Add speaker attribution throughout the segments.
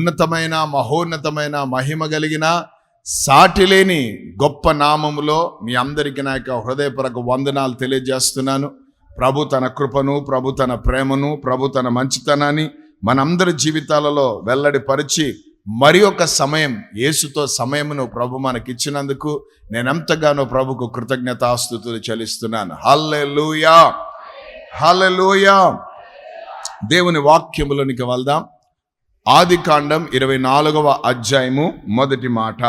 Speaker 1: ఉన్నతమైన మహోన్నతమైన మహిమ కలిగిన సాటిలేని గొప్ప నామములో మీ అందరికీ నా యొక్క హృదయపూర్వక వందనాలు తెలియజేస్తున్నాను. ప్రభు తన కృపను, ప్రభు తన ప్రేమను, ప్రభు తన మంచితనాన్ని మనందరి జీవితాలలో వెల్లడిపరిచి మరి ఒక సమయం, యేసుతో సమయమును ప్రభు మనకిచ్చినందుకు నేనెంతగానో ప్రభుకు కృతజ్ఞతాస్తుతులు చెల్లిస్తున్నాను. హల్లెలూయా, హల్లెలూయా. దేవుని వాక్యములోనికి వెళ్దాం. ఆదికాండం 24వ అధ్యాయము మొదటి మాట.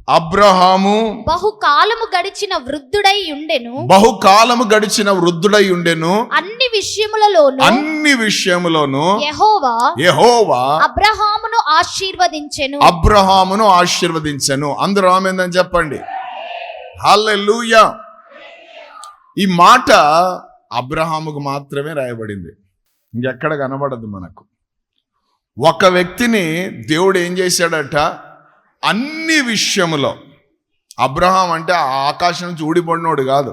Speaker 1: అబ్రహాము
Speaker 2: బహుకాలము గడిచిన వృద్ధుడై ఉండెను. అన్ని విషయములలోను
Speaker 1: యెహోవా
Speaker 2: అబ్రహామును
Speaker 1: ఆశీర్వదించెను. అందరూ ఆమేన్ చెప్పండి. హల్లెలూయా. ఈ మాట అబ్రహాముకు మాత్రమే రాయబడింది, ఇంకెక్కడ కనబడదు మనకు. ఒక వ్యక్తిని దేవుడు ఏం చేశాడట, అన్ని విషయములో. అబ్రహాం అంటే ఆకాశం నుంచి ఊడిపడినోడు కాదు,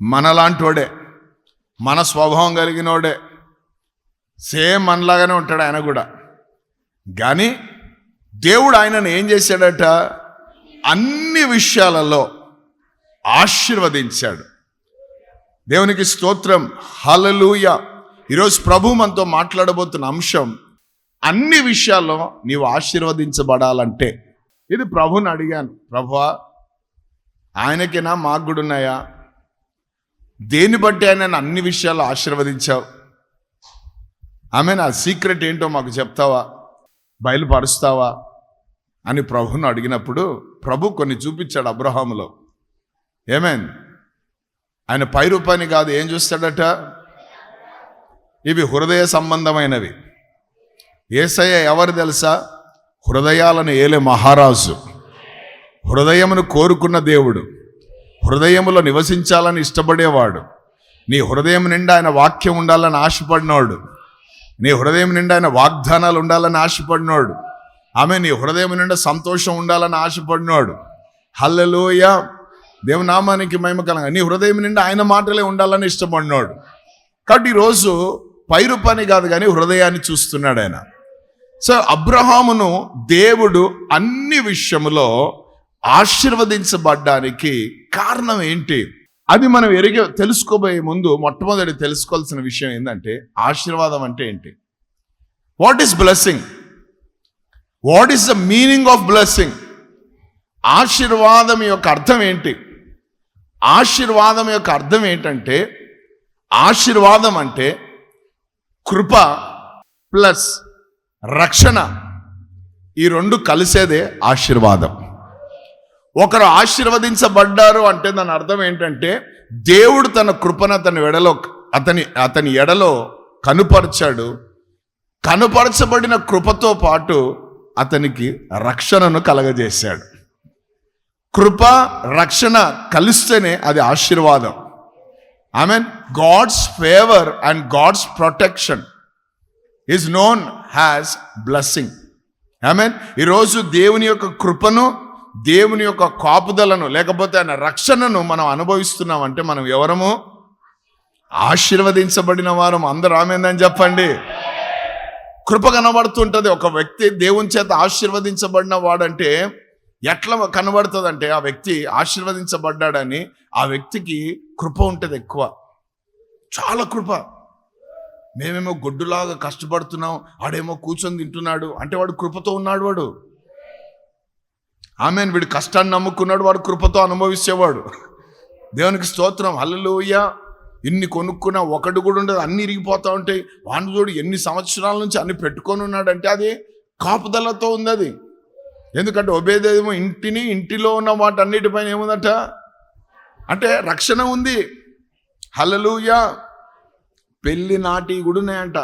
Speaker 1: మనలాంటోడే, మన స్వభావం కలిగినోడే, సేమ్ మనలాగానే ఉంటాడు ఆయన కూడా. కానీ దేవుడు ఆయనను ఏం చేశాడట, అన్ని విషయాలలో ఆశీర్వదించాడు. దేవునికి స్తోత్రం, హల్లెలూయా. ఈరోజు ప్రభు మనతో మాట్లాడబోతున్న అంశం, అన్ని విషయాల్లో నీవు ఆశీర్వదించబడాలంటే. ఇది ప్రభుని అడిగాను, ప్రభువా ఆయనకేనా మాకు కూడా ఉన్నాయా? దేన్ని బట్టి ఆయన అన్ని విషయాల్లో ఆశీర్వదించావు? నా సీక్రెట్ ఏంటో మాకు చెప్తావా, బయలుపరుస్తావా అని ప్రభుని అడిగినప్పుడు ప్రభు కొన్ని చూపించాడు అబ్రహాములో. ఆయన పై రూపాన్ని కాదు, ఏం చూస్తాడట, ఇవి హృదయ సంబంధమైనవి. యేసయ్య ఎవరు తెలుసా? హృదయాలను ఏలే మహారాజు, హృదయమును కోరుకున్న దేవుడు, హృదయములో నివసించాలని ఇష్టపడేవాడు. నీ హృదయం నిండా ఆయన వాక్యం ఉండాలని ఆశపడినోడు, నీ హృదయం నిండా ఆయన వాగ్దానాలు ఉండాలని ఆశపడినోడు, నీ హృదయం నిండా సంతోషం ఉండాలని ఆశపడినోడు. హల్లెలూయా, దేవునామానికి మహిమ కలగా. నీ హృదయం నిండా ఆయన మాటలే ఉండాలని ఇష్టపడినోడు. కాబట్టి ఈరోజు పైరు పని కాదు కానీ హృదయాన్ని చూస్తున్నాడు ఆయన. సో అబ్రహామును దేవుడు అన్ని విషయములో ఆశీర్వదించబడ్డానికి కారణం ఏంటి? అది మనం తెలుసుకోబోయే ముందు మొట్టమొదటి తెలుసుకోవాల్సిన విషయం ఏంటంటే, ఆశీర్వాదం అంటే ఏంటి? What is blessing? What is the meaning of blessing? ఆశీర్వాదం యొక్క అర్థం ఏంటి? ఆశీర్వాదం యొక్క అర్థం ఏంటంటే, ఆశీర్వాదం అంటే కృప ప్లస్ రక్షణ, ఈ రెండు కలిసేదే ఆశీర్వాదం. ఒకరు ఆశీర్వదించబడ్డారు అంటే దాని అర్థం ఏంటంటే, దేవుడు తన కృపను అతని ఎడలో కనుపరిచాడు. కనుపరచబడిన కృపతో పాటు అతనికి రక్షణను కలగజేశాడు. కృప రక్షణ కలిస్తేనే అది ఆశీర్వాదం. God's favour and God's protection is known as blessing. ఈరోజు దేవుని యొక్క కృపను, దేవుని యొక్క కాపుదలను, లేకపోతే ఆయన రక్షణను మనం అనుభవిస్తున్నామంటే మనం ఎవరము? ఆశీర్వదించబడిన వారం. అందరూ ఆమేన్ చెప్పండి. కృప కనబడుతుంటది. ఒక వ్యక్తి దేవుని చేత ఆశీర్వదించబడిన వాడంటే ఎట్లా కనబడుతుందంటే, ఆ వ్యక్తి ఆశీర్వదించబడ్డాడని ఆ వ్యక్తికి కృప ఉంటుంది ఎక్కువ, చాలా కృప. మేమేమో గొడ్డులాగా కష్టపడుతున్నాం, ఆడేమో కూర్చొని తింటున్నాడు అంటే వాడు కృపతో ఉన్నాడు. వాడు వీడు కష్టాన్ని నమ్ముకున్నాడు, వాడు కృపతో అనుభవించేవాడు. దేవునికి స్తోత్రం, హల్లెలూయా. ఇన్ని కొనుక్కున్నా ఒకటి కూడా ఉండదు, అన్ని ఇరిగిపోతూ ఉంటాయి. వాడిని చూడు ఎన్ని సంవత్సరాల నుంచి అన్ని పెట్టుకొని ఉన్నాడంటే అది కాపుదలతో ఉంది. అది ఎందుకంటే ఒబేదేమో ఇంటిలో ఉన్న వాటన్నిటిపైన ఏముందట అంటే రక్షణ ఉంది. హల్లెలూయా. పెళ్లి నాటి కూడా ఉన్నాయంట.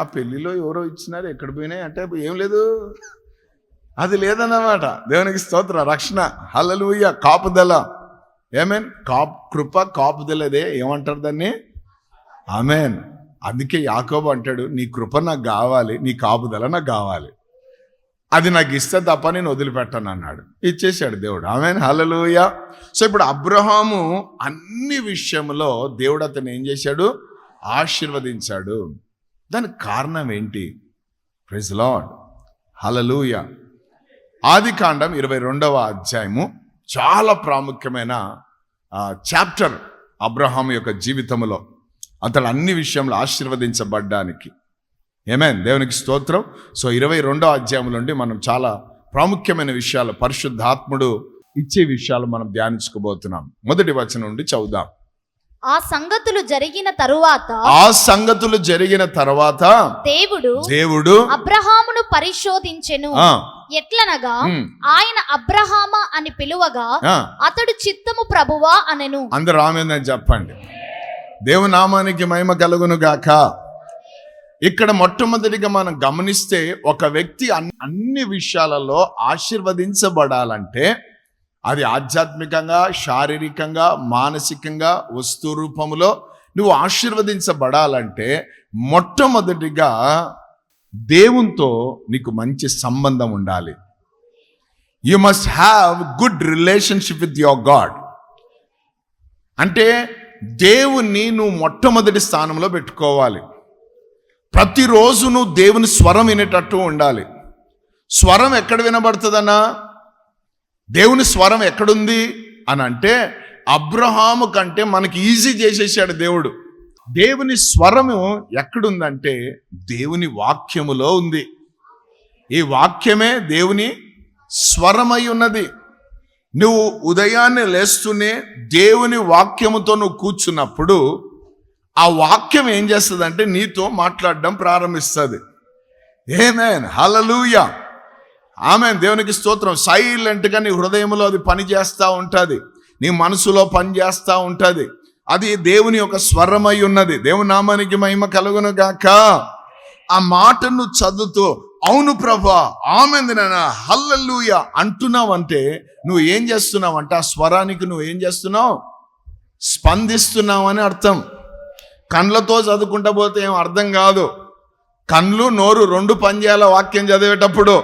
Speaker 1: ఆ పెళ్లిలో ఎవరో ఇచ్చినారు, ఎక్కడ పోయినాయి అంటే ఏం లేదు, అది లేదన్నమాట. దేవునికి స్తోత్రం, రక్షణ. హల్లెలూయా. కాపుదల. కృప కాపుదలదే, ఏమంటారు దాన్ని? అందుకే యాకోబు అంటాడు, నీ కృప నాకు కావాలి, నీ కాపుదల నాకు కావాలి, అది నాకు ఇస్తే తప్ప నేను వదిలిపెట్టాను అన్నాడు. ఇచ్చేసాడు దేవుడు. హల్లెలూయా. సో ఇప్పుడు అబ్రహాము అన్ని విషయంలో దేవుడు అతను ఏం చేశాడు? ఆశీర్వదించాడు. దానికి కారణం ఏంటి? ప్రైజ్ లార్డ్, హల్లెలూయా. ఆదికాండం 22వ అధ్యాయము చాలా ప్రాముఖ్యమైన చాప్టర్ అబ్రహాము యొక్క జీవితంలో. అతడు అన్ని విషయంలో ఆశీర్వదించబడ్డానికి. ఆమేన్, దేవునికి స్తోత్రం. సో 22వ అధ్యాయం నుండి మనం చాలా ప్రాముఖ్యమైన విషయాలు, పరిశుద్ధాత్ముడు ఇచ్చే విషయాలు మనం ధ్యానించుకోబోతున్నాం. మొదటి వచనం నుండి చదువుదాం.
Speaker 2: ఆ సంగతులు జరిగిన తరువాత దేవుడు అబ్రహామును పరిశోధించెను. ఎట్లనగా ఆయన అబ్రహామా అని పిలువగా అతడు చిత్తము ప్రభువా అనెను.
Speaker 1: అందరూ ఆమేన్ అని చెప్పండి. దేవుని నామానికి మహిమ కలుగును గాక. ఇక్కడ మొట్టమొదటిగా మనం గమనిస్తే, ఒక వ్యక్తి అన్ని విషయాలలో ఆశీర్వదించబడాలంటే, అది ఆధ్యాత్మికంగా, శారీరకంగా, మానసికంగా, వస్తు రూపంలో నువ్వు ఆశీర్వదించబడాలంటే మొట్టమొదటిగా దేవునితో నీకు మంచి సంబంధం ఉండాలి. You must have good relationship with your God. అంటే దేవుణ్ణి నువ్వు మొట్టమొదటి స్థానంలో పెట్టుకోవాలి. ప్రతిరోజు నువ్వు దేవుని స్వరం వినేటట్టు ఉండాలి. స్వరం ఎక్కడ వినబడుతుందన్నా, దేవుని స్వరం ఎక్కడుంది అని అంటే, అబ్రహాము కంటే మనకి ఈజీ చేసేసాడు దేవుడు. దేవుని స్వరము ఎక్కడుందంటే దేవుని వాక్యములో ఉంది. ఈ వాక్యమే దేవుని స్వరమై ఉన్నది. నువ్వు ఉదయాన్నే లేస్తూనే దేవుని వాక్యముతో నువ్వు కూర్చున్నప్పుడు ఆ వాక్యం ఏం చేస్తుందంటే నీతో మాట్లాడడం ప్రారంభిస్తుంది. ఆమేన్, హల్లెలూయా, ఆమేన్, దేవునికి స్తోత్రం. సైలెంట్గా నీ హృదయంలో అది పని చేస్తూ ఉంటుంది, నీ మనసులో పని చేస్తూ ఉంటుంది. అది దేవుని యొక్క స్వరమై ఉన్నది. దేవుని నామానికి మహిమ కలుగును గాక. ఆ మాటను చదువుతూ అవును ప్రభా, ఆమేన్ నాన్న, హల్లెలూయా అంటున్నావు అంటే నువ్వు ఏం చేస్తున్నావు అంటే ఆ స్వరానికి నువ్వు ఏం చేస్తున్నావు? స్పందిస్తున్నావు అని అర్థం. కళ్ళతో చదువుకుంటా పోతే ఏం అర్థం కాదు. కళ్ళు నోరు రెండు పని చేయాలి వాక్యం చదివేటప్పుడు.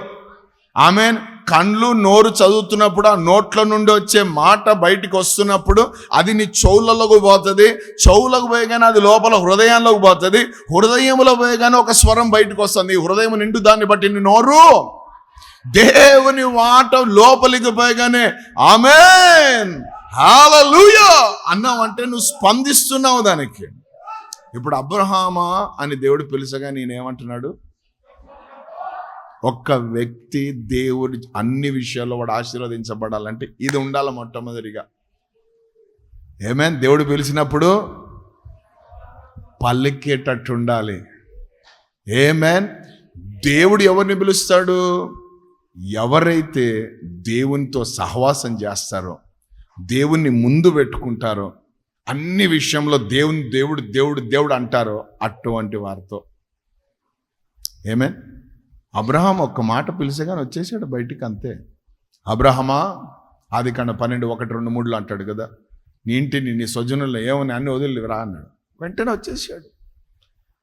Speaker 1: ఆమేన్. కళ్ళు నోరు చదువుతున్నప్పుడు ఆ నోట్ల నుండి వచ్చే మాట బయటికి వస్తున్నప్పుడు అది నీ చెవులలోకి పోతుంది. చెవులకు పోయగానే అది లోపల హృదయంలోకి పోతుంది. హృదయంలో పోయగానే ఒక స్వరం బయటకు వస్తుంది. హృదయం నిండు దాన్ని బట్టి నీ నోరు దేవుని మాట లోపలికి పోయగానే ఆమేన్, హల్లెలూయా అన్నావంటే నువ్వు స్పందిస్తున్నావు దానికి. ఇప్పుడు అబ్రహామా అని దేవుడు పిలిచగా నేనేమంటున్నాడు? ఒక్క వ్యక్తి దేవుడు అన్ని విషయాల్లో వాడు ఆశీర్వదించబడాలంటే ఇది ఉండాలి మొట్టమొదటిగా. ఆమేన్. దేవుడు పిలిచినప్పుడు పలికేటట్టు ఉండాలి. ఆమేన్. దేవుడు ఎవరిని పిలుస్తాడు? ఎవరైతే దేవునితో సహవాసం చేస్తారో, దేవుణ్ణి ముందు పెట్టుకుంటారో, అన్ని విషయంలో దేవుని దేవుడు దేవుడు దేవుడు అంటారో అటువంటి వారితో. ఆమేన్. అబ్రహాం ఒక్క మాట పిలిచగానే వచ్చేసాడు బయటికి, అంతే. అబ్రహమా, ఆదికాండం 12, 1, 2, 3 అంటాడు కదా, నీ ఇంటిని నీ స్వజనులు ఏమని అన్ని వదిలి రా అన్నాడు. వెంటనే వచ్చేసాడు.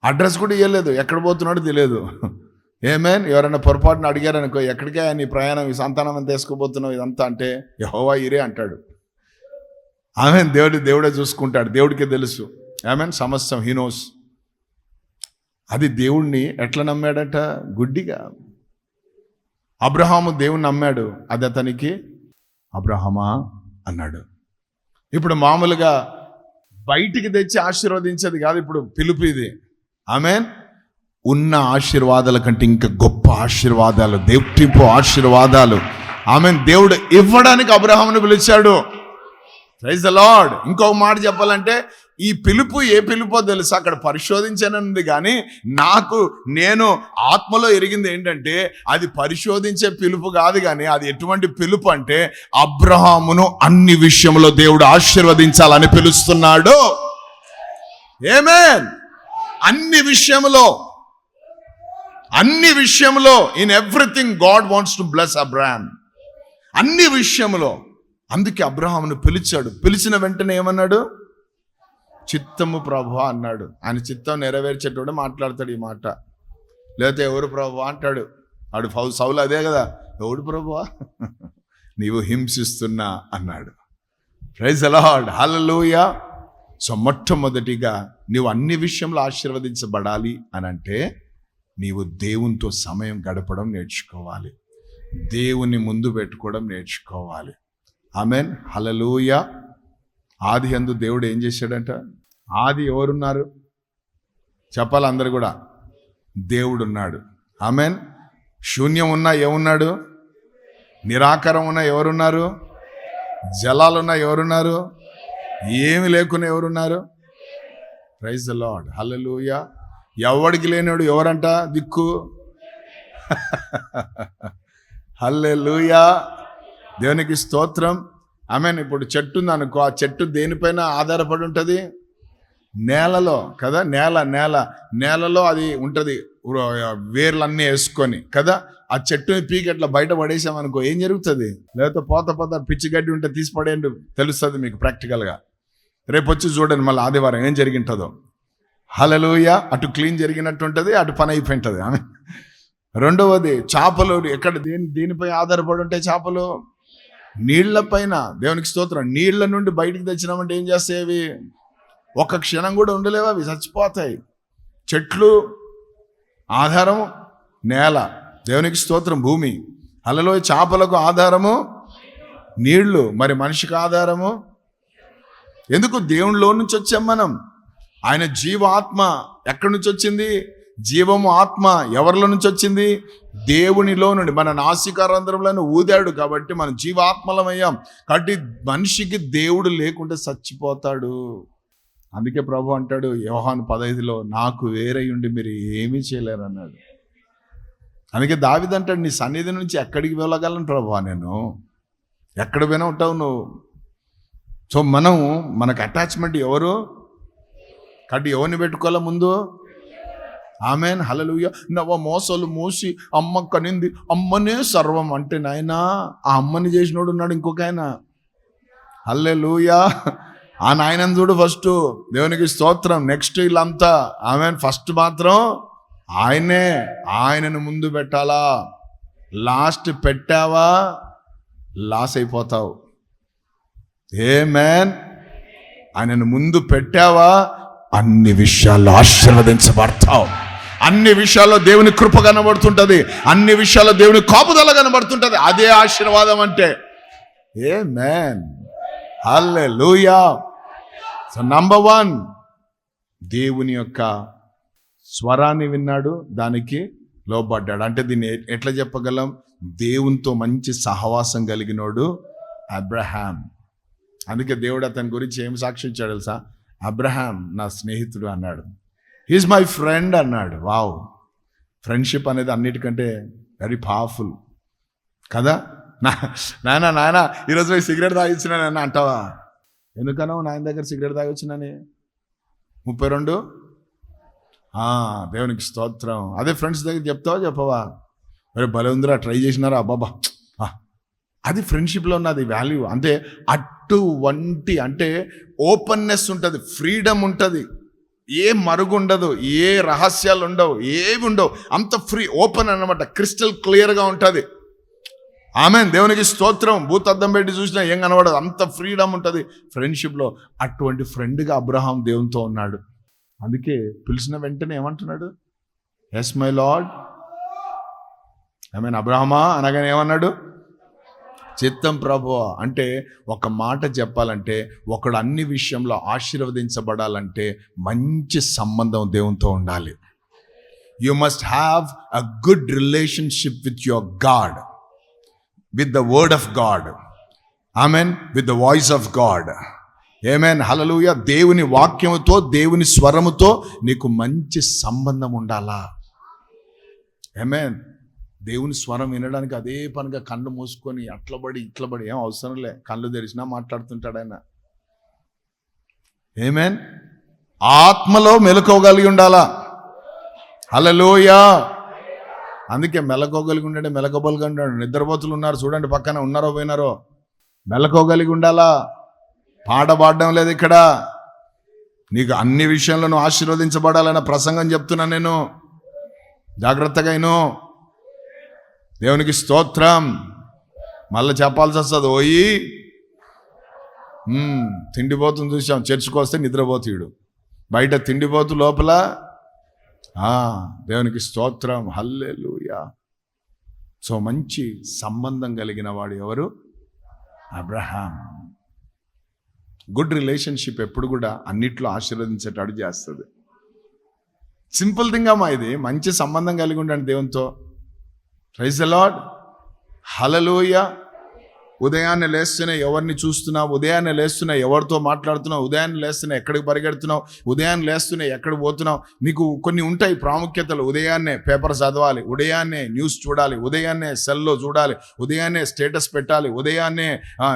Speaker 1: అడ్రస్ కూడా ఇవ్వలేదు, ఎక్కడ పోతున్నాడో తెలియదు. ఆమేన్. ఎవరైనా పొరపాటున అడిగారనుకో, ఎక్కడికే నీ ప్రయాణం, ఈ సంతానం అంతా వేసుకోబోతున్నావు ఇదంతా అంటే, యెహోవా ఇరే అంటాడు. ఆమేన్. దేవుడే చూసుకుంటాడు, దేవుడికే తెలుసు. ఆమేన్. సమస్తం హీ నోస్. అది దేవుణ్ణి ఎట్లా నమ్మాడట? గుడ్డిగా. అబ్రహాము దేవుణ్ణి నమ్మాడు, అది అతనికి అబ్రహమా అన్నాడు. ఇప్పుడు మామూలుగా బయటికి తెచ్చి ఆశీర్వదించేది కాదు ఇప్పుడు పిలుపు ఇది. ఆమేన్. ఉన్న ఆశీర్వాదాల కంటే ఇంకా గొప్ప ఆశీర్వాదాలు, దేవుటింపు ఆశీర్వాదాలు ఆమేన్ దేవుడు ఇవ్వడానికి అబ్రహామును పిలిచాడు. Praise the Lord. ఇంకొక మాట చెప్పాలంటే ఈ పిలుపు ఏ పిలుపో తెలుసు, అక్కడ పరిశోధించనుంది కానీ నేను ఆత్మలో ఎరిగింది ఏంటంటే అది పరిశోధించే పిలుపు కాదు. కానీ అది ఎటువంటి పిలుపు అంటే అబ్రహామును అన్ని విషయంలో దేవుడు ఆశీర్వదించాలని పిలుస్తున్నాడు. ఆమేన్. అన్ని విషయంలో in everything God wants to bless Abraham. అన్ని విషయంలో. అందుకే అబ్రహామును పిలిచాడు. పిలిచిన వెంటనే ఏమన్నాడు? చిత్తము ప్రభువా అన్నాడు. ఆయన చిత్తం నెరవేర్చేటోడు మాట్లాడతాడు ఈ మాట. లేకపోతే ఎవరు ప్రభువా అంటాడు. ఆడు సౌలు అదే కదా, ఎవడు ప్రభువా, నీవు హింసిస్తున్నా అన్నాడు. Praise the Lord, hallelujah. So మొట్టమొదటిగా నీవు అన్ని విషయంలో ఆశీర్వదించబడాలి అని అంటే నీవు దేవునితో సమయం గడపడం నేర్చుకోవాలి, దేవుని ముందు పెట్టుకోవడం నేర్చుకోవాలి. ఆమేన్, హల్లెలూయా. ఆది యందు దేవుడు ఏం చేశాడంట? ఆది ఎవరున్నారు చెప్పాలి అందరు కూడా? దేవుడు ఉన్నాడు. ఆమేన్. శూన్యం ఉన్నా ఏమున్నాడు? నిరాకారం ఉన్నా ఎవరున్నారు? జలాలున్నా ఎవరున్నారు? ఏమి లేకున్నా ఎవరున్నారు? ప్రైజ్ ది లార్డ్, హల్లెలూయా. ఎవడికి లేనాడు ఎవరంట? దిక్కు. హల్లెలూయా, దేవునికి స్తోత్రం. ఆమేన్. ఇప్పుడు చెట్టు ఉంది అనుకో, ఆ చెట్టు దేనిపైన ఆధారపడి ఉంటుంది? నేలలో కదా. నేలలో అది ఉంటుంది, వేర్లన్నీ వేసుకొని కదా. ఆ చెట్టుని పీకి అట్లా బయట పడేసామనుకో ఏం జరుగుతుంది? లేకపోతే పోత పిచ్చి గడ్డి ఉంటే తీసి పడేయండి, తెలుస్తుంది మీకు ప్రాక్టికల్గా. రేపు వచ్చి చూడండి మళ్ళీ ఆదివారం ఏం జరిగింటుందో. హల్లెలూయా. అటు క్లీన్ జరిగినట్టు ఉంటుంది, అటు పని అయిపోయి ఉంటుంది. ఆమె రెండవది చేపలు. ఎక్కడ దీనిపై ఆధారపడి ఉంటాయి చేపలు? నీళ్ల పైన. దేవునికి స్తోత్రం. నీళ్ల నుండి బయటికి తెచ్చినామంటే ఏం చేస్తాయి అవి? ఒక క్షణం కూడా ఉండలేవు, అవి చచ్చిపోతాయి. చెట్లు ఆధారము నేల, దేవునికి స్తోత్రం భూమి. హల్లెలూయా. చేపలకు ఆధారము నీళ్లు, మరి మనిషికి ఆధారము ఎందుకు? దేవునిలో నుంచి వచ్చాం మనం. ఆయన జీవాత్మ ఎక్కడి నుంచి వచ్చింది? జీవము ఆత్మ ఎవరిలో నుంచి వచ్చింది? దేవునిలో నుండి. మన నాసికారంధ్రంలో ఊదాడు కాబట్టి మనం జీవాత్మలమయ్యాం. కాబట్టి మనిషికి దేవుడు లేకుంటే చచ్చిపోతాడు. అందుకే ప్రభు అంటాడు యోహాను 15లో, నాకు వేరై ఉండి మీరు ఏమీ చేయలేరు అన్నాడు. అందుకే దావీదు అంటాడు, నీ సన్నిధి నుంచి ఎక్కడికి వెళ్ళగలను ప్రభువా, నేను ఎక్కడ పోయినా ఉంటావు నువ్వు. సో మనకు అటాచ్మెంట్ ఎవరు? కాబట్టి ఎవరిని పెట్టుకోవాలా ముందు? ఆమేన్, హల్లెలూయా. నవ్వ మోసాలు మోసి అమ్మ కనింది, అమ్మనే సర్వం అంటే నాయనా ఆ అమ్మని చేసినోడు ఉన్నాడు ఇంకొక ఆయన. హల్లెలూయా. ఆ నాయనని చూడు ఫస్ట్, దేవునికి స్తోత్రం. నెక్స్ట్ వీళ్ళంతా ఆమేన్. ఫస్ట్ మాత్రం ఆయనను ముందు పెట్టాలా. లాస్ట్ పెట్టావా లాస్ అయిపోతావు. ఆమేన్. ఆయనను ముందు పెట్టావా అన్ని విషయాల్లో ఆశీర్వదించబడతావు. అన్ని విషయాల్లో దేవుని కృప కనబడుతుంటది, అన్ని విషయాల్లో దేవుని కాపుదల కనబడుతుంటది. అదే ఆశీర్వాదం అంటే. ఆమేన్, హల్లెలూయా. సో నంబర్ 1, దేవుని యొక్క స్వరాన్ని విన్నాడు, దానికి లోబడ్డాడు. అంటే దీన్ని ఎట్లా చెప్పగలం? దేవునితో మంచి సహవాసం కలిగినోడు అబ్రహాం. అందుకే దేవుడు అతని గురించి ఏం సాక్షించాడు తెలుసా? అబ్రహాం నా స్నేహితుడు అన్నాడు. హీఈస్ మై ఫ్రెండ్ అన్నాడు. వావ్, ఫ్రెండ్షిప్ అనేది అన్నిటికంటే వెరీ పవర్ఫుల్ కదా. నాయన ఈరోజు పోయి సిగరెట్ తాగిచ్చినానన్న అంటావా? ఎందుకన్నావు నాయన దగ్గర సిగరెట్ తాగొచ్చినని? 32 దేవునికి స్తోత్రం. అదే ఫ్రెండ్స్ దగ్గర చెప్తావా చెప్పవా? మరి భలే ఉందిరా, ట్రై చేసినారా, అబ్బాబా. అది ఫ్రెండ్షిప్లో ఉన్నది వాల్యూ. అంటే అటువంటి అంటే ఓపెన్నెస్ ఉంటుంది, ఫ్రీడమ్ ఉంటుంది, ఏ మరుగు ఉండదు, ఏ రహస్యాలు ఉండవు, ఏవి ఉండవు. అంత ఫ్రీ, ఓపెన్ అన్నమాట, క్రిస్టల్ క్లియర్గా ఉంటుంది. ఆమేన్, దేవునికి స్తోత్రం. భూతద్దం పెట్టి చూసినా ఏం కనబడదు, అంత ఫ్రీడమ్ ఉంటుంది ఫ్రెండ్షిప్లో. అటువంటి ఫ్రెండ్గా అబ్రహాం దేవునితో ఉన్నాడు. అందుకే పిలిచిన వెంటనే ఏమంటున్నాడు? Yes my lord. ఆమేన్. అబ్రహమా అనగానే ఏమన్నాడు? చిత్తం ప్రభువా. అంటే ఒక మాట చెప్పాలంటే, ఒకడు అన్ని విషయంలో ఆశీర్వదించబడాలంటే మంచి సంబంధం దేవునితో ఉండాలి. You must have a good relationship with your God, with the word of God. Amen. With the voice of God. Amen, hallelujah. దేవుని వాక్యముతో, దేవుని స్వరముతో నీకు మంచి సంబంధం ఉండాలా. ఆమెన్. దేవుని స్వరం వినడానికి అదే పనిగా కళ్ళు మూసుకొని అట్లబడి ఇట్లబడి ఏం అవసరం లే, కళ్ళు తెరిచినా మాట్లాడుతుంటాడు ఆయన. ఆమేన్. ఆత్మలో మెలకువగలిగి ఉండాలా. హల్లెలూయా. అందుకే మెలకువగలిగి ఉండండి, మెలకువగలిగి ఉండండి. నిద్రపోతులు ఉన్నారు చూడండి, పక్కన ఉన్నారో పోయినారో. మెలకువగలిగి ఉండాలా. పాడబాడడం లేదు ఇక్కడ. నీకు అన్ని విషయంలో ఆశీర్వదించబడాలన్న ప్రసంగం చెప్తున్నా నేను. జాగ్రత్తగా విను. దేవునికి స్తోత్రం. మళ్ళీ చెప్పాల్సి వస్తుంది, ఓయి తిండిపోతుంది చూసాం, చర్చికి వస్తే నిద్రపోతీయుడు, బయట తిండిపోతు లోపల దేవునికి స్తోత్రం, హల్లెలూయా. సో మంచి సంబంధం కలిగిన వాడు ఎవరు? అబ్రహాం. గుడ్ రిలేషన్షిప్ ఎప్పుడు కూడా అన్నిట్లో ఆశీర్వదించేటట్టు చేస్తుంది. సింపుల్ థింగ్ అమ్మా ఇది. మంచి సంబంధం కలిగి ఉండండి దేవునితో. ప్రైజ్ ది లార్డ్, హల్లెలూయా. ఉదయాన్నే లేస్తూనే ఎవరిని చూస్తున్నావు, ఉదయాన్నే లేస్తూనే ఎవరితో మాట్లాడుతున్నావు, ఉదయాన్నే లేస్తూనే ఎక్కడికి పరిగెడుతున్నావు, ఉదయాన్నే లేస్తూనే ఎక్కడికి పోతున్నావు. నీకు కొన్ని ఉంటాయి ప్రాముఖ్యతలు. ఉదయాన్నే పేపర్ చదవాలి, ఉదయాన్నే న్యూస్ చూడాలి, ఉదయాన్నే సెల్లో చూడాలి, ఉదయాన్నే స్టేటస్ పెట్టాలి, ఉదయాన్నే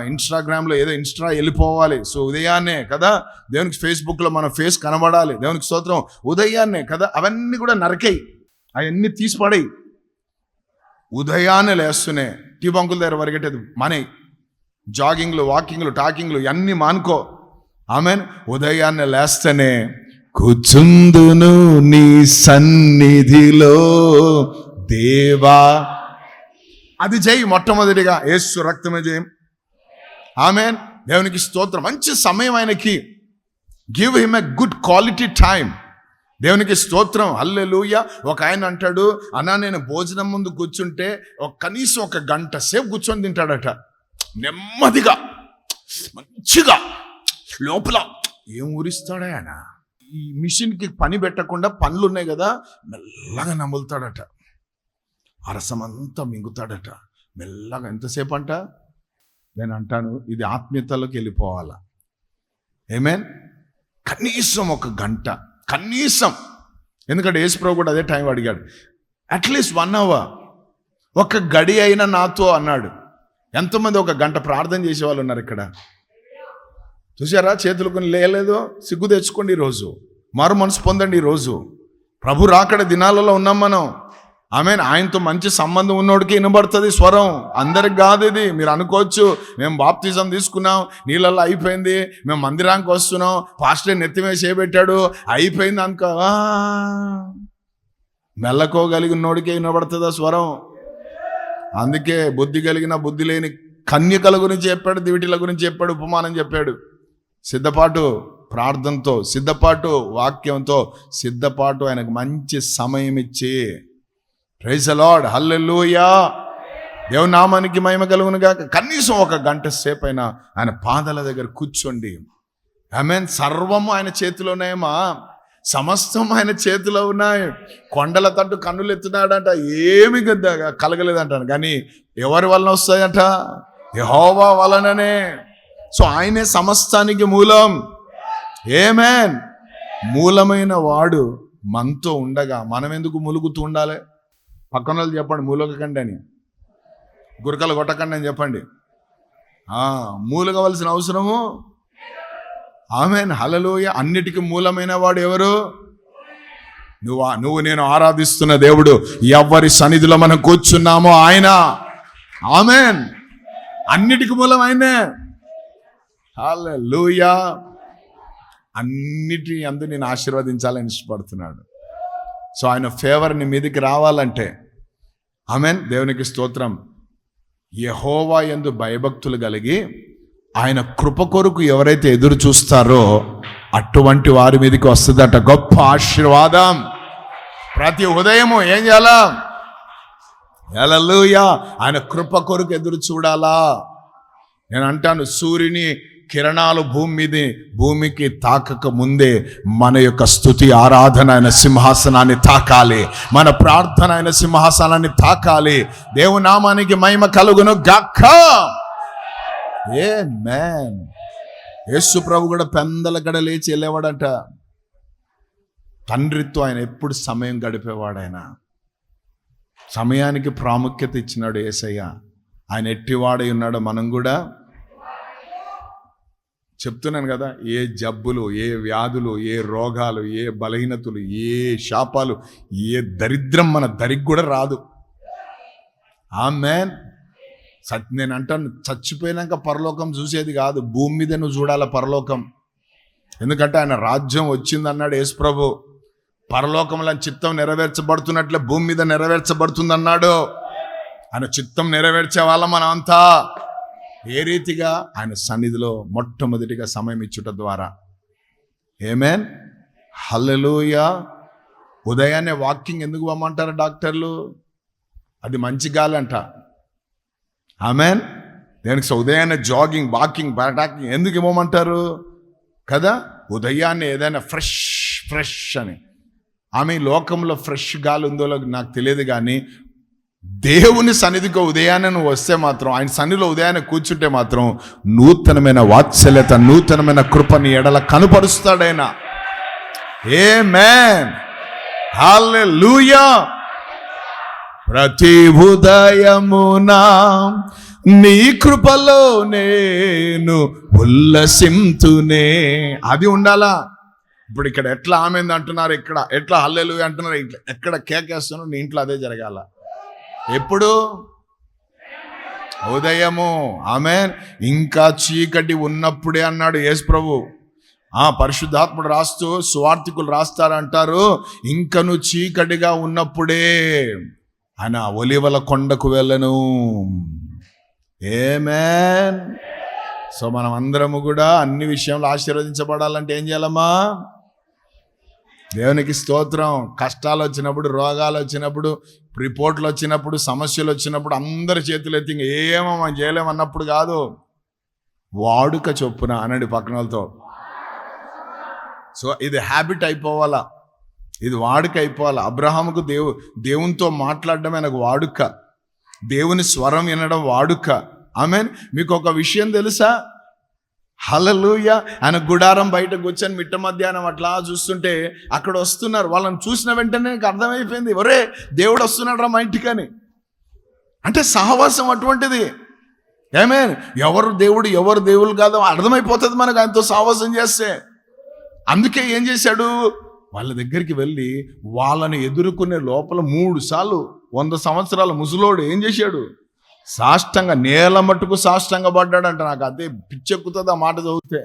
Speaker 1: ఇన్స్టాగ్రామ్లో ఏదో ఇన్స్టా వెళ్ళిపోవాలి. సో ఉదయాన్నే కదా దేవునికి ఫేస్బుక్లో మన ఫేస్ కనబడాలి. దేవునికి స్తోత్రం. ఉదయాన్నే కదా అవన్నీ కూడా నరకయి, అవన్నీ తీసిపడేయి. ఉదయాన్నే లేస్తూనే టీ బంకుల దగ్గర పరిగెట్టేది మానే, జాగింగ్లు, వాకింగ్లు, టాకింగ్లు అన్నీ మానుకో. ఆమెన్. ఉదయాన్నే లేస్తేనే కూర్చుందును నీ సన్నిధిలో దేవా, అది చేయి మొట్టమొదటిగా. యేసు రక్తమే జయం. ఆమెన్. దేవునికి స్తోత్రం. మంచి సమయం ఆయనకి. Give him a good quality time. దేవునికి స్తోత్రం, హల్లెలూయా. ఒక ఆయన అంటాడు, అన్నా నేను భోజనం ముందు కూర్చుంటే కనీసం 1 గంట సేపు కూర్చొని తింటాడట, నెమ్మదిగా మంచిగా. లోపల ఏం ఊరిస్తాడా ఆయన? ఈ మిషన్కి పని పెట్టకుండా పనులు ఉన్నాయి కదా, మెల్లగా నములుతాడట, అరసమంతా మింగుతాడట మెల్లగా. ఎంతసేపు అంట? నేను అంటాను ఇది ఆత్మీయతలోకి వెళ్ళిపోవాలా. ఆమేన్. కనీసం 1 గంట, కనీసం. ఎందుకంటే యేసుప్రభు కూడా అదే టైం అడిగాడు, అట్లీస్ట్ 1 hour, 1 గడి అయినా నాతో అన్నాడు. ఎంతమంది 1 గంట ప్రార్థన చేసేవాళ్ళు ఉన్నారు ఇక్కడ? చూసారా? చేతులు కొన్ని లేలేదు. సిగ్గు తెచ్చుకోండి ఈరోజు, మారు మనసు పొందండి ఈరోజు. ప్రభు రాకడ దినాలలో ఉన్నాం మనం. ఆమెన్. ఆయనతో మంచి సంబంధం ఉన్నోడికి వినబడుతుంది స్వరం, అందరికి కాదు. ఇది మీరు అనుకోవచ్చు, మేము బాప్తిజం తీసుకున్నాం, నీళ్ళల్లో అయిపోయింది, మేము మందిరానికి వస్తున్నాం, పాస్టర్ నెత్తిమే చేయబెట్టాడు, అయిపోయింది అనుకో. మెల్లకోగలిగినోడికే వినబడుతుందా స్వరం? అందుకే బుద్ధి కలిగిన బుద్ధి లేని కన్యకల గురించి చెప్పాడు, దివిటీల గురించి చెప్పాడు, ఉపమానం చెప్పాడు. సిద్ధపాటు ప్రార్థనతో, సిద్ధపాటు వాక్యంతో, సిద్ధపాటు ఆయనకు మంచి సమయం ఇచ్చి. ప్రైజ్ ది లార్డ్, హల్లెలూయా. దేవుని నామానికి మహిమ కలుగును గాక. కనీసం 1 గంట సేపు అయినా ఆయన పాదాల దగ్గర కూర్చోండి. ఆమేన్. సర్వము ఆయన చేతిలో ఉన్నాయమ్మా, సమస్తం ఆయన చేతిలో ఉన్నాయి. కొండల తట్టు కన్నులు ఎత్తున్నాడంట, ఏమి కలగలేదంటాను, కానీ ఎవరి వలన వస్తాయంట? యెహోవా వలననే. సో ఆయనే సమస్తానికి మూలం. ఆమేన్. మూలమైన వాడు మనతో ఉండగా మనం ఎందుకు ములుగుతూ ఉండాలి? పక్కన వాళ్ళు చెప్పండి, మూలగకండి అని, గురకలు కొట్టకండి అని చెప్పండి. మూలగవలసిన అవసరము. ఆమేన్, హల్లెలూయా. అన్నిటికీ మూలమైన వాడు ఎవరు? నువ్వు నేను ఆరాధిస్తున్న దేవుడు. ఎవరి సన్నిధిలో మనం కూర్చున్నామో ఆయన. ఆమేన్. అన్నిటికీ మూలం ఆయనే. హల్లెలూయా. అన్నిటి అందు నేను ఆశీర్వదించాలని ఇష్టపడుతున్నాడు. సో ఆయన ఫేవర్ నీ మీదకి రావాలంటే, ఆమేన్, దేవునికి స్తోత్రం, యెహోవా యందు భయభక్తులు కలిగి ఆయన కృప కొరకు ఎవరైతే ఎదురు చూస్తారో అటువంటి వారి మీదకి వస్తుందట గొప్ప ఆశీర్వాదం. ప్రతి ఉదయము ఏం చేయాలా? హల్లెలూయా, ఆయన కృప కొరకు ఎదురు చూడాలా. నేను అంటాను, సూర్యుని కిరణాలు భూమికి తాకక ముందే మన యొక్క స్తుతి ఆరాధన ఆయన సింహాసనాన్ని తాకాలి, మన ప్రార్థన ఆయన సింహాసనాన్ని తాకాలి. దేవుని నామానికి మహిమ కలుగును గాక. ఆమేన్. యేసు ప్రభు కూడా పెందల గడ లేచి వెళ్ళేవాడంట. తండ్రితో ఆయన ఎప్పుడు సమయం గడిపేవాడు. ఆయన సమయానికి ప్రాముఖ్యత ఇచ్చినాడు యేసయ్య. ఆయన ఎట్టివాడై ఉన్నాడో మనం కూడా. చెప్తున్నాను కదా, ఏ జబ్బులు, ఏ వ్యాధులు, ఏ రోగాలు, ఏ బలహీనతలు, ఏ శాపాలు, ఏ దరిద్రం మన దరికి కూడా రాదు. ఆమేన్. నేను అంటాను, చచ్చిపోయినాక పరలోకం చూసేది కాదు, భూమి మీద నువ్వు చూడాల పరలోకం. ఎందుకంటే ఆయన రాజ్యం వచ్చింది అన్నాడు యేసు ప్రభు. పరలోకంలో చిత్తం నెరవేర్చబడుతున్నట్లే భూమి మీద నెరవేర్చబడుతుంది అన్నాడు. ఆయన చిత్తం నెరవేర్చే వాళ్ళం మనం అంతా. ఏ రీతిగా? ఆయన సన్నిధిలో మొట్టమొదటిగా సమయం ఇచ్చుట ద్వారా. ఆమేన్, హల్లెలూయా. ఉదయాన్నే వాకింగ్ ఎందుకు పోమంటారు డాక్టర్లు? అది మంచి గాలి అంట. ఆమేన్. దేనికి? ఉదయాన్నే జాగింగ్, వాకింగ్, బ్యాటాకింగ్ ఎందుకు ఇవ్వమంటారు కదా? ఉదయాన్నే ఏదైనా ఫ్రెష్ అని. ఆమె లోకంలో ఫ్రెష్ గాలి ఉందో నాకు తెలియదు, కానీ దేవుని సన్నిధికి ఉదయాన్నే నువ్వు వస్తే మాత్రం, ఆయన సన్నిధిలో ఉదయాన్నే కూర్చుంటే మాత్రం నూతనమైన వాత్సల్యత, నూతనమైన కృపని ఎడల కనుపరుస్తాడైన. ఆమేన్, హల్లెలూయా. ప్రతి ఉదయమునా నీ కృపలో నేను ఉల్లసింతునే. అది ఉండాలా? ఇప్పుడు ఇక్కడ ఎట్లా ఆమెంది అంటున్నారు, ఇక్కడ ఎట్లా హల్లెలూయా అంటున్నారు, ఎక్కడ కేకేస్తున్నారు, నీ ఇంట్లో అదే జరగాల. ఎప్పుడు? ఉదయము. ఆమేన్. ఇంకా చీకటి ఉన్నప్పుడే అన్నాడు యేసు ప్రభు. పరిశుద్ధాత్ముడు రాస్తూ, సువార్తికులు రాస్తారంటారు, ఇంకను చీకటిగా ఉన్నప్పుడే ఆయన ఒలివల కొండకు వెళ్ళను. ఆమేన్. సో మనం అందరము కూడా అన్ని విషయంలో ఆశీర్వదించబడాలంటే ఏం చేయాలమ్మా? దేవునికి స్తోత్రం. కష్టాలు వచ్చినప్పుడు, రోగాలు వచ్చినప్పుడు, రిపోర్ట్లు వచ్చినప్పుడు, సమస్యలు వచ్చినప్పుడు అందరి చేతులు ఎత్తి ఏమో మనం చేయలేమన్నప్పుడు కాదు, వాడుక చొప్పున అనండి పక్కన వాళ్ళతో. సో ఇది హ్యాబిట్ అయిపోవాలా, ఇది వాడుక అయిపోవాలా. అబ్రహాముకు దేవునితో మాట్లాడడం ఆయనకు వాడుక, దేవుని స్వరం వినడం వాడుక. ఆమేన్. మీకు ఒక విషయం తెలుసా? హల్లెలూయా. ఆయన గుడారం బయట కూర్చొని మిట్ట మధ్యాహ్నం అట్లా చూస్తుంటే అక్కడ వస్తున్నారు. వాళ్ళని చూసిన వెంటనే నాకు అర్థమైపోయింది, ఒరే దేవుడు వస్తున్నాడు రా మా ఇంటికని. అంటే సహవాసం అటువంటిది. ఆమేన్. ఎవరు దేవుడు, ఎవరు దేవుడు కాదో అర్థమైపోతుంది మనకు ఆయనతో సహవాసం చేస్తే. అందుకే ఏం చేశాడు? వాళ్ళ దగ్గరికి వెళ్ళి వాళ్ళని ఎదుర్కొనే లోపల 3 సార్లు 100 సంవత్సరాల ముసలోడు ఏం చేశాడు? సాష్టంగా, నేల మట్టుకు సాష్టంగా పడ్డాడంట. నాకు అదే పిచ్చెక్కుతుంది ఆ మాట చదివితే.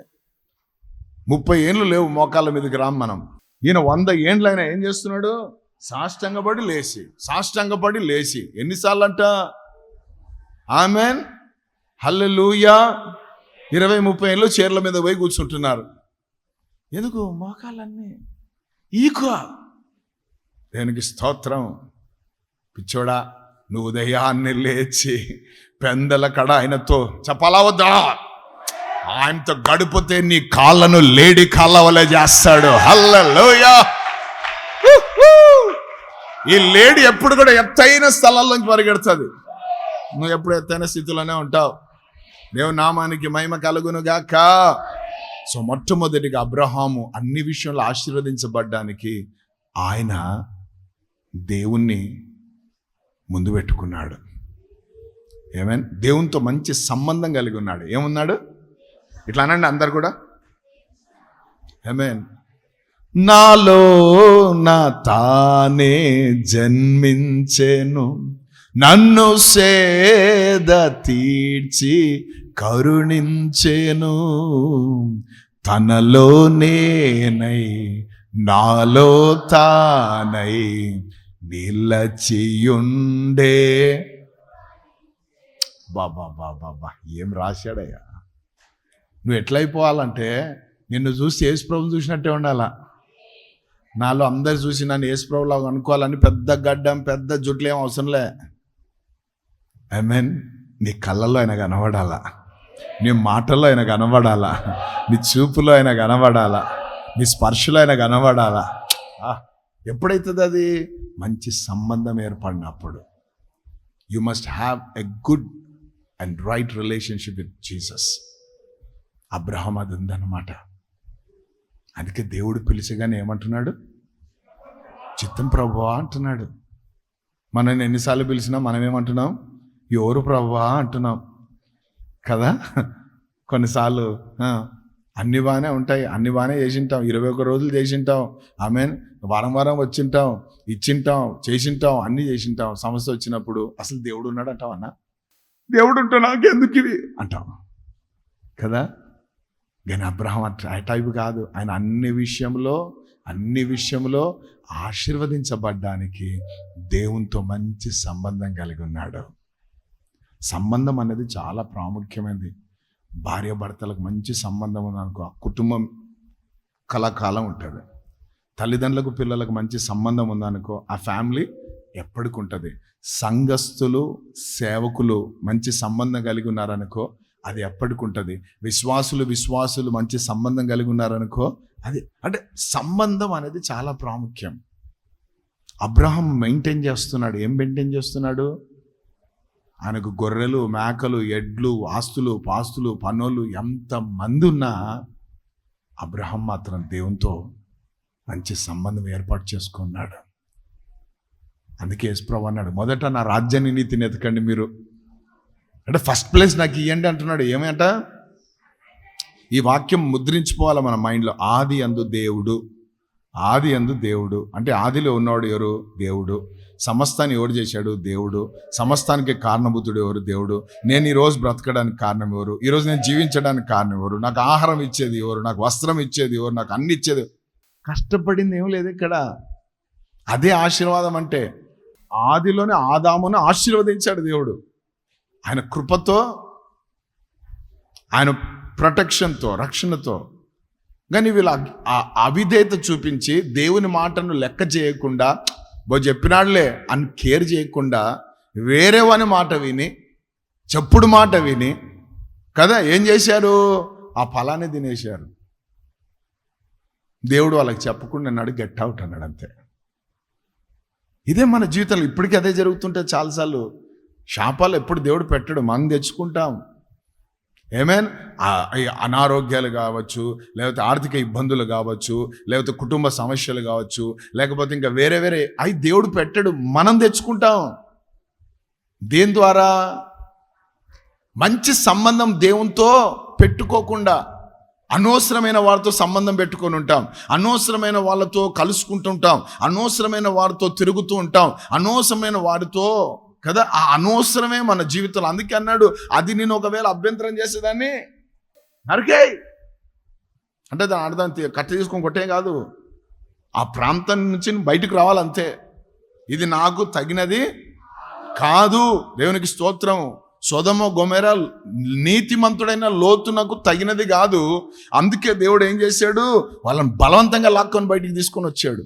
Speaker 1: 30 ఏళ్ళు లేవు మోకాళ్ళ మీదకి రామ్ మనం. ఈయన 100 ఏండ్లు అయినా ఏం చేస్తున్నాడు? సాష్టంగపడి లేచి. ఎన్నిసార్లు అంట? ఆమేన్, హల్లెలూయా. 20-30 ఏళ్ళు చీరల మీద పోయి కూర్చుంటున్నారు. ఎందుకు? మోకాళ్ళన్నీ ఈకో. దేనికి స్తోత్రం. పిచ్చోడా, నువ్వు ఉదయాన్నే లేచి పెందల కడ ఆయనతో చెప్పాలా వద్దా? ఆయనతో గడిపితే నీ కాళ్ళను లేడి కాళ్ళ వలె చేస్తాడు. హల్లెలూయా. ఈ లేడి ఎప్పుడు కూడా ఎత్తైన స్థలాల్లోకి పరిగెడుతుంది. నువ్వు ఎప్పుడు ఎత్తైన స్థితిలోనే ఉంటావు. దేవుని నామానికి మహిమ కలుగును గాక. సో మొట్టమొదటిగా అబ్రహాము అన్ని విషయంలో ఆశీర్వదించబడ్డానికి ఆయన దేవుణ్ణి ముందు పెట్టుకున్నాడు. ఏమైనా దేవునితో మంచి సంబంధం కలిగి ఉన్నాడు. ఏమున్నాడు? ఇట్లా అనండి అందరు కూడా. ఏమేన్. నాలో నా తానే జన్మించెను, నన్ను సేద తీర్చి కరుణించెను, తనలో నేనై నాలో తానై నిలచియుండే. బాబా ఏం రాశాడయ్యా. నువ్వు ఎట్లయిపోవాలంటే నిన్ను చూసి యేసుప్రభుని చూసినట్టే ఉండాలా. నాలో అందరు చూసి నన్ను యేసుప్రభులాగా అనుకోవాలని పెద్ద గడ్డం, పెద్ద జుట్లు ఏం అవసరంలే. ఆమేన్. నీ కళ్ళల్లో ఆయన కనబడాలా, నీ మాటల్లో ఆయన కనబడాలా, నీ చూపులో ఆయన కనబడాలా, నీ స్పర్శలో ఆయన కనబడాలా. ఎప్పుడైతుంది అది? మంచి సంబంధం ఏర్పడినప్పుడు. You must have a good and right relationship with Jesus. Abraham అది ఉందన్నమాట. అందుకే దేవుడు పిలిచగానే ఏమంటున్నాడు? చిత్తం ప్రభువా అంటున్నాడు. మనల్ని ఎన్నిసార్లు పిలిచినా మనం ఏమంటున్నాం? ఎవరు ప్రభువా అంటున్నాం కదా. కొన్నిసార్లు అన్ని బాగానే ఉంటాయి, అన్ని బాగానే చేసింటాం, 21 రోజులు చేసింటాం, ఆమేన్, వారం వచ్చింటాం, ఇచ్చింటాం, చేసింటాం, అన్నీ చేసింటాం. సమస్య వచ్చినప్పుడు అసలు దేవుడు ఉన్నాడు అంటాం. అన్నా దేవుడు ఉంటే నాకెందుకు ఇవి అంటాం కదా. కానీ అబ్రహాం ఆ టైపు కాదు. ఆయన అన్ని విషయంలో ఆశీర్వదించబడ్డానికి దేవునితో మంచి సంబంధం కలిగి ఉన్నాడు. సంబంధం అనేది చాలా ప్రాముఖ్యమైనది. భార్య భర్తలకు మంచి సంబంధం ఉందనుకో, ఆ కుటుంబం కలకాలం ఉంటుంది. తల్లిదండ్రులకు పిల్లలకు మంచి సంబంధం ఉందనుకో, ఆ ఫ్యామిలీ ఎప్పటికి ఉంటుంది. సంఘస్థులు సేవకులు మంచి సంబంధం కలిగి ఉన్నారనుకో, అది ఎప్పటికి ఉంటుంది. విశ్వాసులు మంచి సంబంధం కలిగి ఉన్నారనుకో, అది అంటే సంబంధం అనేది చాలా ప్రాముఖ్యం. అబ్రహాం మెయింటైన్ చేస్తున్నాడు. ఏం మెయింటైన్ చేస్తున్నాడు? ఆయనకు గొర్రెలు, మేకలు, ఎడ్లు, ఆస్తులు, పాస్తులు, పనులు ఎంతమంది ఉన్నా అబ్రహాం మాత్రం దేవునితో మంచి సంబంధం ఏర్పాటు చేసుకున్నాడు. అందుకే యేసుప్రభువు అన్నాడు, మొదట నా రాజ్యాన్ని నీతిని ఎతకండి మీరు, అంటే ఫస్ట్ ప్లేస్ నాకు ఇవ్వండి అంటున్నాడు. ఏమంట? ఈ వాక్యం ముద్రించుకోవాలి మన మైండ్లో. ఆది యందు దేవుడు, ఆది యందు దేవుడు అంటే ఆదిలో ఉన్నవాడు ఎవరు? దేవుడు. సమస్తాన్ని ఎవరు చేశాడు? దేవుడు. సమస్తానికి కారణభూతుడు ఎవరు? దేవుడు. నేను ఈరోజు బ్రతకడానికి కారణం ఎవరు? ఈరోజు నేను జీవించడానికి కారణం ఎవరు? నాకు ఆహారం ఇచ్చేది ఎవరు? నాకు వస్త్రం ఇచ్చేది ఎవరు? నాకు అన్ని ఇచ్చేది. కష్టపడింది ఏం లేదు ఇక్కడ. అదే ఆశీర్వాదం అంటే. ఆదిలోనే ఆదామును ఆశీర్వదించాడు దేవుడు. ఆయన కృపతో, ఆయన ప్రొటెక్షన్తో, రక్షణతో. కానీ వీళ్ళు అవిధేయత చూపించి దేవుని మాటను లెక్క చేయకుండా, చెప్పినాడులే అని కేర్ చేయకుండా వేరే వాని మాట విని, చెప్పుడు మాట విని కదా ఏం చేశారు? ఆ ఫలాన్ని తినేశారు. దేవుడు వాళ్ళకి చెప్పకుండా అన్నాడు, గెట్ అవుట్ అన్నాడు, అంతే. ఇదే మన జీవితంలో ఇప్పటికీ అదే జరుగుతుంటే చాలాసార్లు. శాపాలు ఎప్పుడు దేవుడు పెట్టడు, మనం తెచ్చుకుంటాం. ఏమేన్ అనారోగ్యాలు కావచ్చు, లేకపోతే ఆర్థిక ఇబ్బందులు కావచ్చు, లేకపోతే కుటుంబ సమస్యలు కావచ్చు, లేకపోతే ఇంకా వేరే అవి దేవుడు పెట్టడు, మనం తెచ్చుకుంటాం. దేని ద్వారా? మంచి సంబంధం దేవునితో పెట్టుకోకుండా అనవసరమైన వాళ్ళతో సంబంధం పెట్టుకొని ఉంటాం, అనవసరమైన వాళ్ళతో కలుసుకుంటుంటాం, అనవసరమైన వారితో తిరుగుతూ ఉంటాం, అనవసరమైన వారితో కదా. ఆ అనవసరమే మన జీవితంలో. అందుకే అన్నాడు, అది నేను ఒకవేళ అభ్యంతరం చేసేదాన్ని నరికేయ్ అంటే దాని అర్థం కట్ట తీసుకొని కొట్టే కాదు, ఆ ప్రాంతం నుంచి బయటకు రావాలంతే. ఇది నాకు తగినది కాదు. దేవునికి స్తోత్రం. సొదొమ గొమొర నీతిమంతుడైన లోతునకు తగినది కాదు. అందుకే దేవుడు ఏం చేశాడు? వాళ్ళని బలవంతంగా లాక్కొని బయటికి తీసుకొని వచ్చాడు.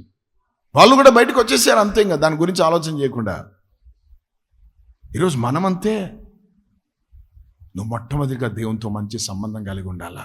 Speaker 1: వాళ్ళు కూడా బయటకు వచ్చేసారు అంతే, ఇంకా దాని గురించి ఆలోచన చేయకుండా. ఈరోజు మనమంతే. నువ్వు మొట్టమొదటిగా దేవునితో మంచి సంబంధం కలిగి ఉండాలా.